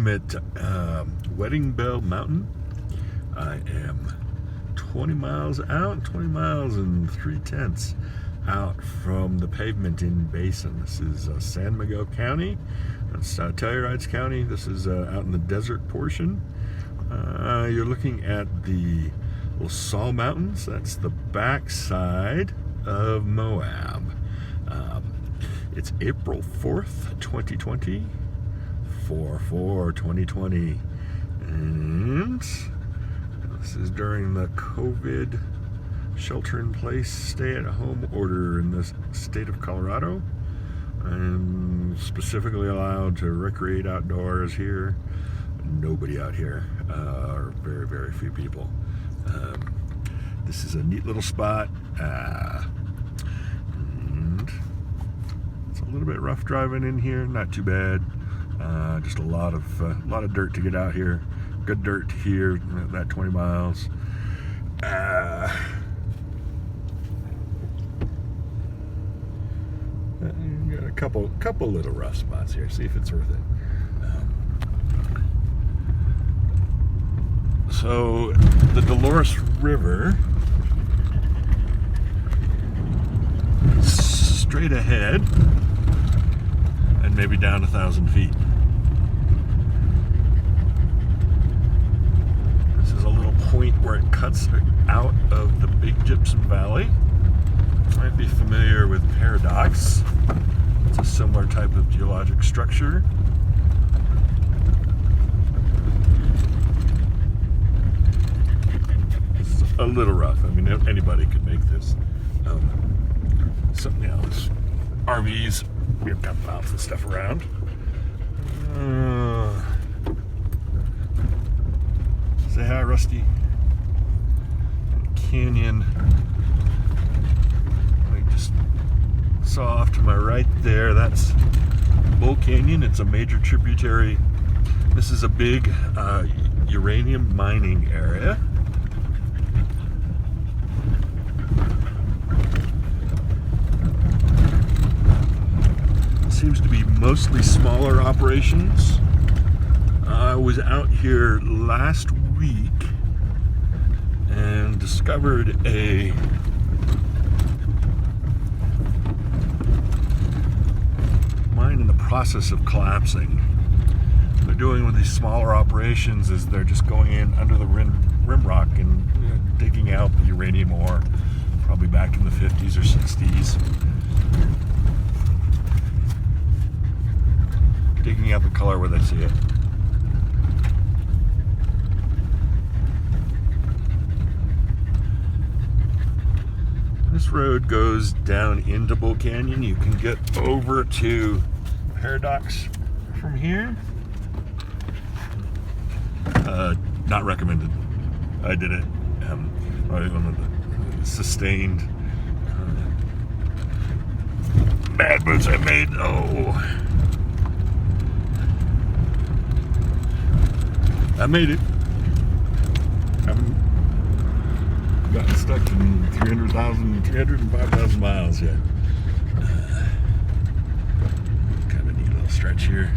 I'm at Wedding Bell Mountain. I am 20 miles out, 20 miles and 3/10 out from the pavement in Basin. This is San Miguel County. That's Tellurides County. This is out in the desert portion. You're looking at the La Salle Mountains. That's the backside of Moab. It's April 4th, 2020. 4/4/2020. And this is during the COVID shelter-in-place, stay-at-home order in the state of Colorado. I'm specifically allowed to recreate outdoors here. Nobody out here, or very, very few people. This is a neat little spot. And it's a little bit rough driving in here, not too bad. Just a lot of dirt to get out here. Good dirt here, that 20 miles. Got a couple little rough spots here. See if it's worth it. So the Dolores River, straight ahead, and maybe down 1,000 feet. This is a little point where it cuts out of the Big Gypsum Valley. You might be familiar with Paradox. It's a similar type of geologic structure. It's a little rough. I mean, anybody could make this. Something else. RVs, we've got valves and stuff around. Say hi, Rusty. Canyon. I just saw off to my right there. That's Bull Canyon. It's a major tributary. This is a big uranium mining area. Seems to be mostly smaller operations. I was out here last week and discovered a mine in the process of collapsing. What they're doing with these smaller operations is they're just going in under the rim rock and digging out the uranium ore, probably back in the 50s or 60s. Digging out the color where they see it. This road goes down into Bull Canyon. You can get over to Paradox from here. Not recommended. I did it. Probably one of the sustained bad moves I made. Oh. I made it. I haven't gotten stuck in 305,000 miles yet. Kind of a neat little stretch here.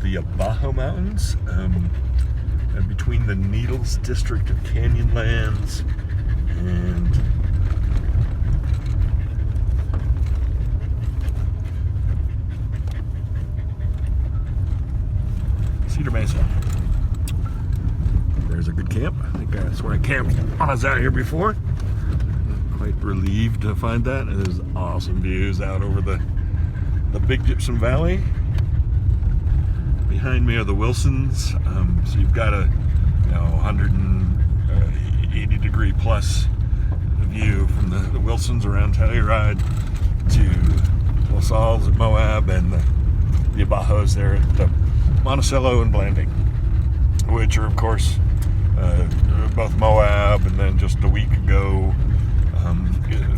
The Abajo Mountains, and between the Needles district of Canyonlands and Cedar Mesa. There's a good camp. I think that's where I camped when I was out here before. Quite relieved to find that. There's awesome views out over the Big Gypsum Valley. Behind me are the Wilsons, so you've got a 180 degree plus view from the Wilsons around Telluride to Saul's at Moab, and the Abajos there at Monticello and Blanding, which are, of course, both Moab, and then just a week ago,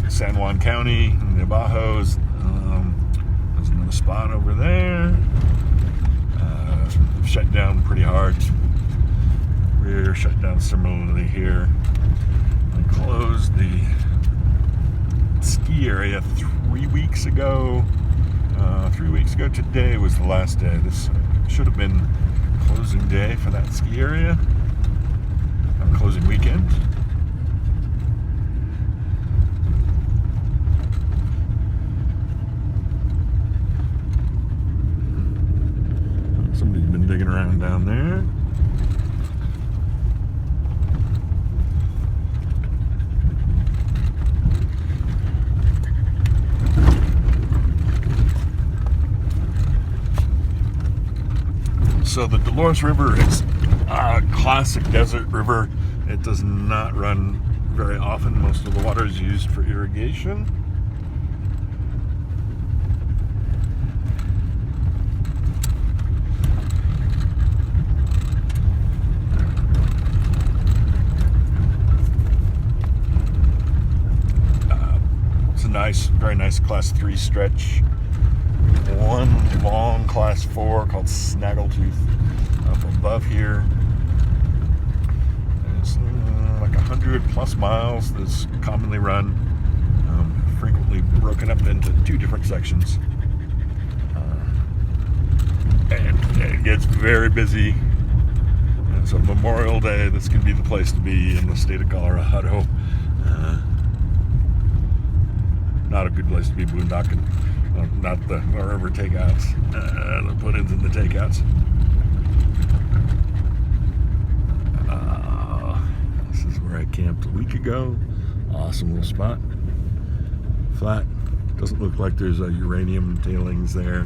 San Juan County and the Abajos. There's another spot over there. Shut down pretty hard. We're shut down similarly here. They closed the ski area 3 weeks ago. 3 weeks ago today was the last day. This should have been closing day for that ski area. Closing weekend. Somebody's been digging around down there. So the Dolores River is a classic desert river. It does not run very often. Most of the water is used for irrigation. It's a nice, very nice Class 3 stretch. One long Class 4 called Snaggletooth up above here. It's like 100 plus miles that's commonly run, frequently broken up into 2 different sections. And it gets very busy. And so Memorial Day, this can be the place to be in the state of Colorado. Not a good place to be boondocking. Not the river takeouts, the put-ins and the takeouts. This is where I camped a week ago. Awesome little spot. Flat. Doesn't look like there's a uranium tailings there.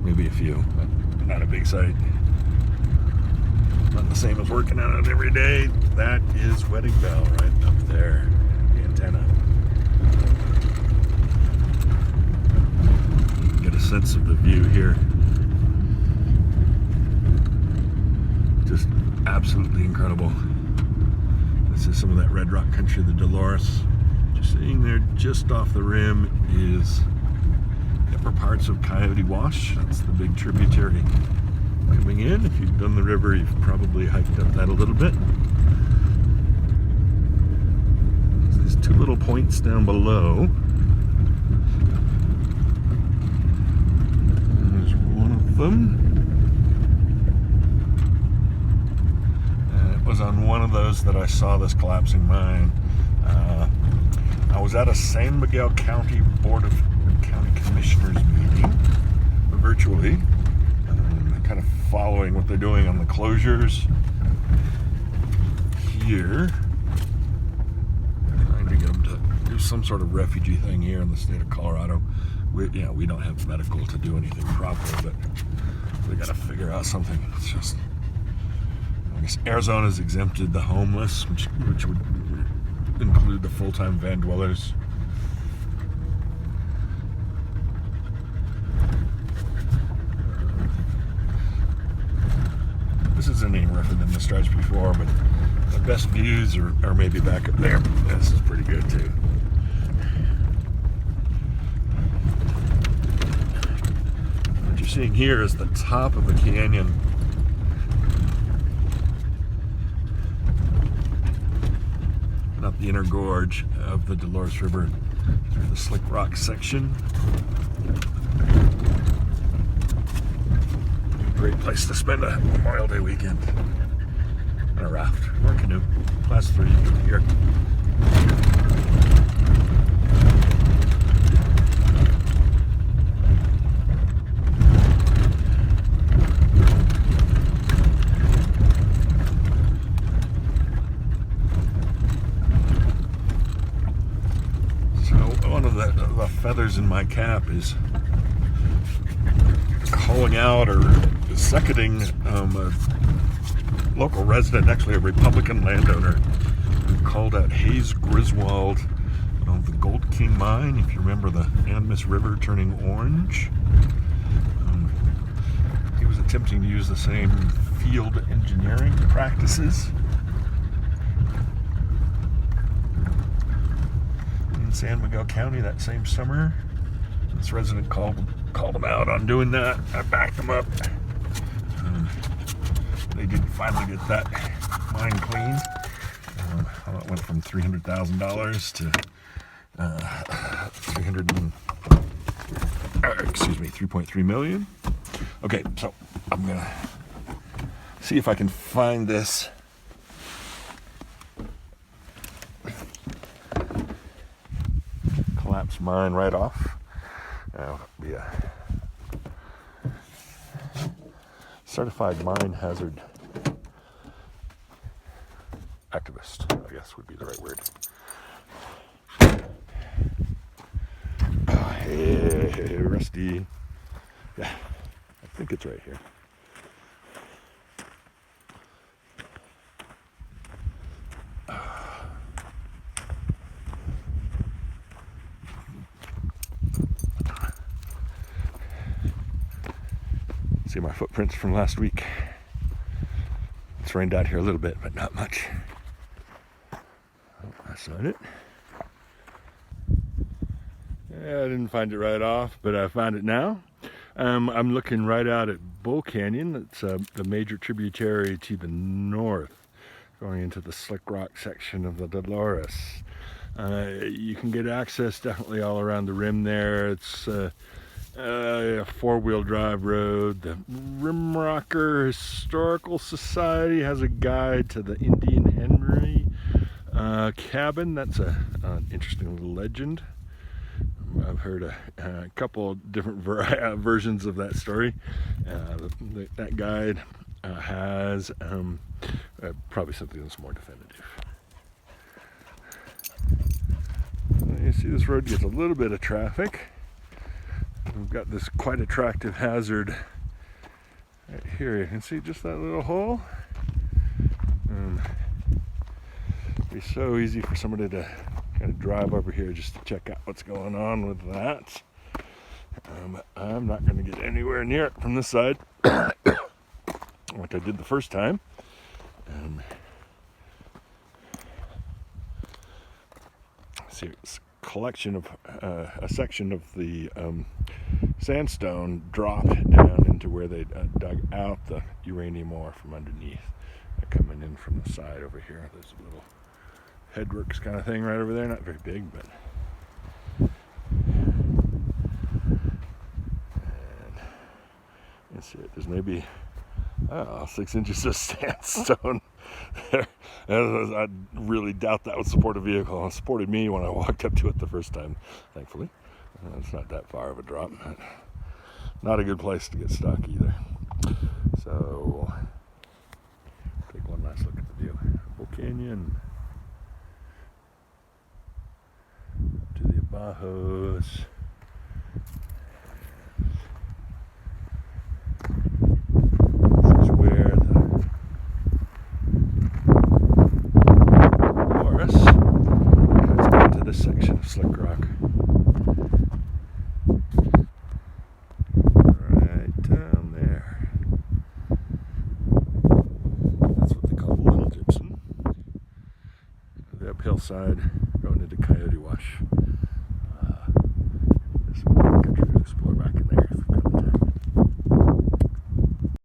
Maybe a few, but not a big site. Not the same as working on it every day. That is Wedding Bell right up there. The antenna. Get a sense of the view here. Just absolutely incredible. This is some of that red rock country, the Dolores. Just seeing there just off the rim is the upper parts of Coyote Wash. That's the big tributary coming in. If you've done the river, you've probably hiked up that a little bit. There's 2 little points down below. Them. It was on one of those that I saw this collapsing mine. I was at a San Miguel County Board of County Commissioners meeting virtually, kind of following what they're doing on the closures here. Trying to get them to do some sort of refugee thing here in the state of Colorado. We don't have medical to do anything proper, but we got to figure out something. It's just, I guess Arizona's exempted the homeless, which would include the full-time van dwellers. This isn't any rougher than the stretch before, but the best views are maybe back up there. This is pretty good too. Seeing here is the top of the canyon. Not the inner gorge of the Dolores River through the Slickrock section. Great place to spend a Memorial Day weekend. On a raft or a canoe. Class 3 here. The feathers in my cap is calling out or seconding a local resident, actually a Republican landowner, who called out Hayes Griswold of the Gold King mine, if you remember the Animas River turning orange. He was attempting to use the same field engineering practices in San Miguel County that same summer. This resident called him out on doing that. I backed him up. They did finally get that mine cleaned. It went from $300,000 to 3.3 million. Okay, so I'm gonna see if I can find this collapsed mine right off. Be a certified mine hazard activist, I guess would be the right word. Hey, Rusty. Yeah, I think it's right here. See my footprints from last week. It's rained out here a little bit, but not much. Oh, that's not it. Yeah, I didn't find it right off, but I found it now. I'm looking right out at Bull Canyon. That's the major tributary to the north, going into the Slickrock section of the Dolores. You can get access definitely all around the rim there. It's a four-wheel drive road. The Rimrocker Historical Society has a guide to the Indian Henry cabin. That's an interesting little legend. I've heard a couple of different versions of that story. That guide has probably something that's more definitive. You see this road gets a little bit of traffic. We've got this quite attractive hazard right here. You can see just that little hole. It'd be so easy for somebody to kind of drive over here just to check out what's going on with that. I'm not going to get anywhere near it from this side like I did the first time. See, it's a collection of a section of the sandstone dropped down into where they dug out the uranium ore from underneath. They're coming in from the side over here. There's a little headworks kind of thing right over there, not very big, but and you see it. There's maybe 6 inches of sandstone there. I really doubt that would support a vehicle. It supported me when I walked up to it the first time, thankfully. It's not that far of a drop, but not a good place to get stuck either. So take one last look at the view. Bull Canyon to the Abajos. This is where the Dolores cuts into this section of Slickrock. Right down there. That's what they call Little Gibson. The uphill side going into Coyote Wash.